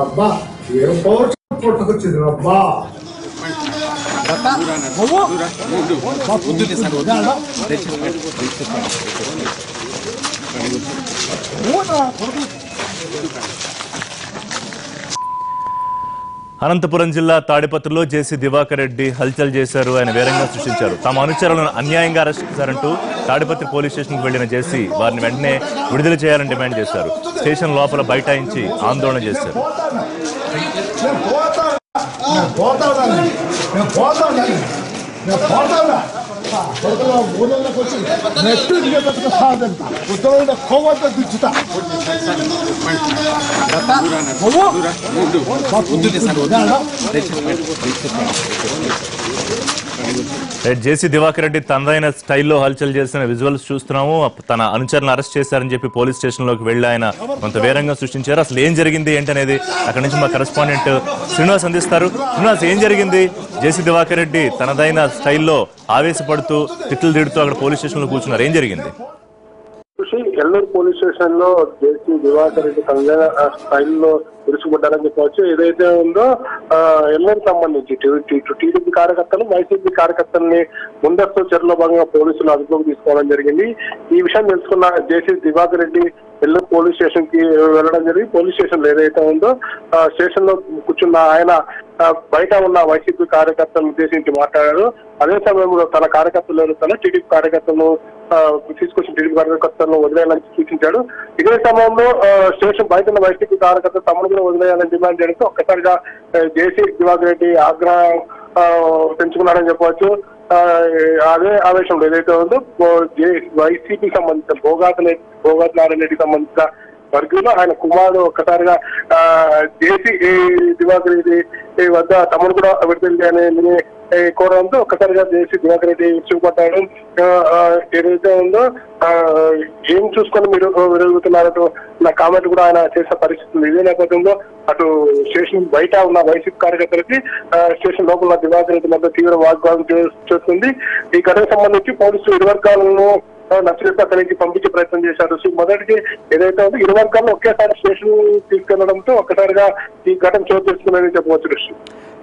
అబ్బా ఏం పవర్ పుట్టుకొచ్చింది అబ్బా అనంతపురం జిల్లా తాడిపత్రిలో జేసీ దివాకర్ రెడ్డి హల్చల్ చేశారు. ఆయన వేరంగా సృష్టించారు. తమ అనుచరులను అన్యాయంగా అరెస్ట్ చేశారంటూ తాడిపత్రి పోలీస్ స్టేషన్కు వెళ్లిన జేసీ వారిని వెంటనే విడుదల చేయాలని డిమాండ్ చేశారు. స్టేషన్ లోపల బైఠాయించి ఆందోళన చేశారు. జేసీ దివాకర్ రెడ్డి తనదైన స్టైల్లో హల్చల్ చేసిన విజువల్స్ చూస్తున్నాము. తన అనుచరులను అరెస్ట్ చేశారని చెప్పి పోలీస్ స్టేషన్ లోకి వెళ్లి ఆయన కొంత వేరంగా సృష్టించారు. అసలు ఏం జరిగింది ఏంటనేది అక్కడి నుంచి మా కరెస్పాండెంట్ శ్రీనివాస్ అందిస్తారు. శ్రీనివాస్, ఏం జరిగింది? జేసీ దివాకర్ రెడ్డి తనదైన స్టైల్లో ఆవేశపడుతూ తిట్లు తిడుతూ అక్కడ పోలీస్ స్టేషన్ లో కూర్చున్నారు. ఏం జరిగింది? ఎల్లూరు పోలీస్ స్టేషన్ లో జేసీ దివాకర్ రెడ్డి తనదైన స్టైల్లో విరుచుకుంటారని చెప్పవచ్చు. ఏదైతే ఉందో ఎల్లూరు సంబంధించి టీడీపీ కార్యకర్తలు వైసీపీ కార్యకర్తల్ని ముందస్తు చర్యలో భాగంగా పోలీసులు అదుపులోకి తీసుకోవడం జరిగింది. ఈ విషయం తెలుసుకున్న జేసీ దివాకర్ రెడ్డి ఎల్లూరు పోలీస్ స్టేషన్ కి వెళ్ళడం జరిగింది. పోలీస్ స్టేషన్ లో ఏదైతే ఉందో స్టేషన్ లో కూర్చున్న ఆయన బయట ఉన్న వైసీపీ కార్యకర్తలను ఉద్దేశించి మాట్లాడారు. అదే సమయంలో తన కార్యకర్తలు తన టీడీపీ కార్యకర్తలను తీసుకొచ్చిన టీడీపీ కార్యకర్తలను వదిలేయాలని సూచించాడు. ఇదే సమయంలో స్టేషన్ బయట ఉన్న వైసీపీ కార్యకర్తలు తమను కూడా వదిలేయాలని డిమాండ్ చేయడంతో ఒక్కసారిగా జేసీ దివాకర్ రెడ్డి ఆగ్రహం పెంచుకున్నాడని చెప్పవచ్చు. అదే ఆవేశంలో ఏదైతే ఉందో వైసీపీకి సంబంధించిన భోగాత్ నారాయణ రెడ్డికి సంబంధించిన వర్గంలో ఆయన కుమారుడు ఒక్కసారిగా జేసీ దివాకర్ రెడ్డి వద్ద తమను కూడా విడుదల చేయాలని కోరడంతో ఒక్కసారిగా జేసీ దివాకర్ రెడ్డి చూపడ్డాడు. ఏదైతే ఉందో ఏం చూసుకొని మీరు విరుగుతున్నారో నా కామెంట్ కూడా ఆయన చేసిన పరిస్థితి ఉంది. ఇదే నేపథ్యంలో అటు స్టేషన్ బయట ఉన్న వైసీపీ కార్యకర్తలకి స్టేషన్ లోపల దివాకర్ రెడ్డి మధ్య తీవ్ర వాగ్వాదం చేస్తుంది. ఈ ఘటనకు సంబంధించి పోలీసులు ఇరు వర్గాలను నచ్చలేక అక్కడికి పంపించే ప్రయత్నం చేశారు. సో మొదటికి ఏదైతే ఉందో ఇరు వర్గాలను ఒకేసారి స్టేషన్ తీసుకెళ్లడంతో ఒక్కసారిగా ఈ ఘటన చోటు చేసుకుందని చెప్పవచ్చు.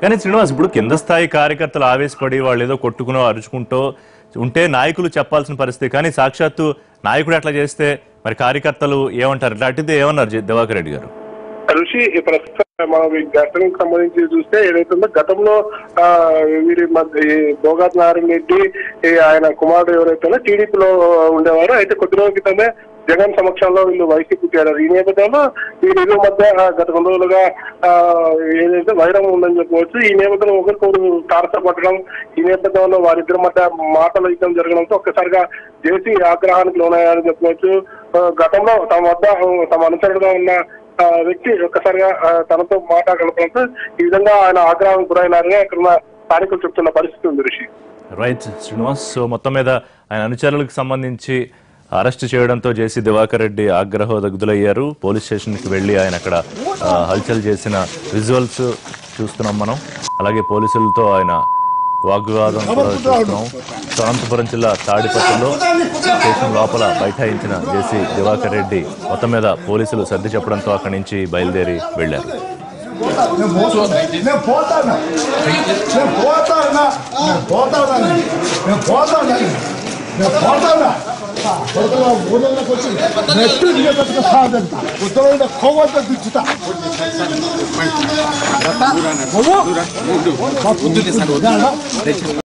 కానీ శ్రీనివాస్, ఇప్పుడు కింద స్థాయి కార్యకర్తలు ఆవేశపడి వాళ్ళు ఏదో కొట్టుకునో అరుచుకుంటూ ఉంటే నాయకులు చెప్పాల్సిన పరిస్థితి, కానీ సాక్షాత్తు నాయకుడు అట్లా చేస్తే మరి కార్యకర్తలు ఏమంటారు? ఇట్లాంటిది ఏమన్నారు దివాకర్ రెడ్డి గారు? ఋషి, ప్రస్తుతం మనం ఈ ఘటనకు సంబంధించి చూస్తే ఏదైతే ఉందో గతంలో వీరి మధ్య భోగాత్ నారాయణ రెడ్డి ఆయన కుమారుడు ఎవరైతే టీడీపీలో ఉండేవారు. అయితే కొద్ది రోజుల క్రితమే జగన్ సమక్షంలో వీళ్ళు వైసీపీ చేరారు. ఈ నేపథ్యంలో వీరి మధ్య గత 2 రోజులుగా ఏదైతే వైరం ఉందని చెప్పవచ్చు. ఈ నేపథ్యంలో ఒకరికొకరు తారసపడడం, ఈ నేపథ్యంలో వారిద్దరి మధ్య మాటల యుద్ధం జరగడంతో ఒక్కసారిగా జేసీ ఆగ్రహానికి లోనయ్యారని చెప్పవచ్చు. గతంలో తమ అనుసరణగా ఉన్న వ్యక్తి ఒక్కసారిగా తనతో మాట్లాడగలపడంతో ఈ విధంగా ఆయన ఆగ్రహానికి గురైనారని అక్కడ స్థానికులు చెప్తున్న పరిస్థితి ఉంది. ఋషి, రైట్ శ్రీనివాస్. సో మొత్తం మీద ఆయన అనుచరులకు సంబంధించి అరెస్ట్ చేయడంతో జేసీ దివాకర్ రెడ్డి ఆగ్రహోదగ్ధులయ్యారు. పోలీస్ స్టేషన్కి వెళ్ళి ఆయన అక్కడ హల్చల్ చేసిన విజువల్స్ చూస్తున్నాం మనం. అలాగే పోలీసులతో ఆయన వాగ్వాదం కూడా చూస్తున్నాం. అనంతపురం జిల్లా తాడిపత్రిలో స్టేషన్ లోపల బైఠాయించిన జేసీ దివాకర్ రెడ్డి మొత్తం మీద పోలీసులు సర్ది చెప్పడంతో అక్కడి నుంచి బయలుదేరి వెళ్లారు.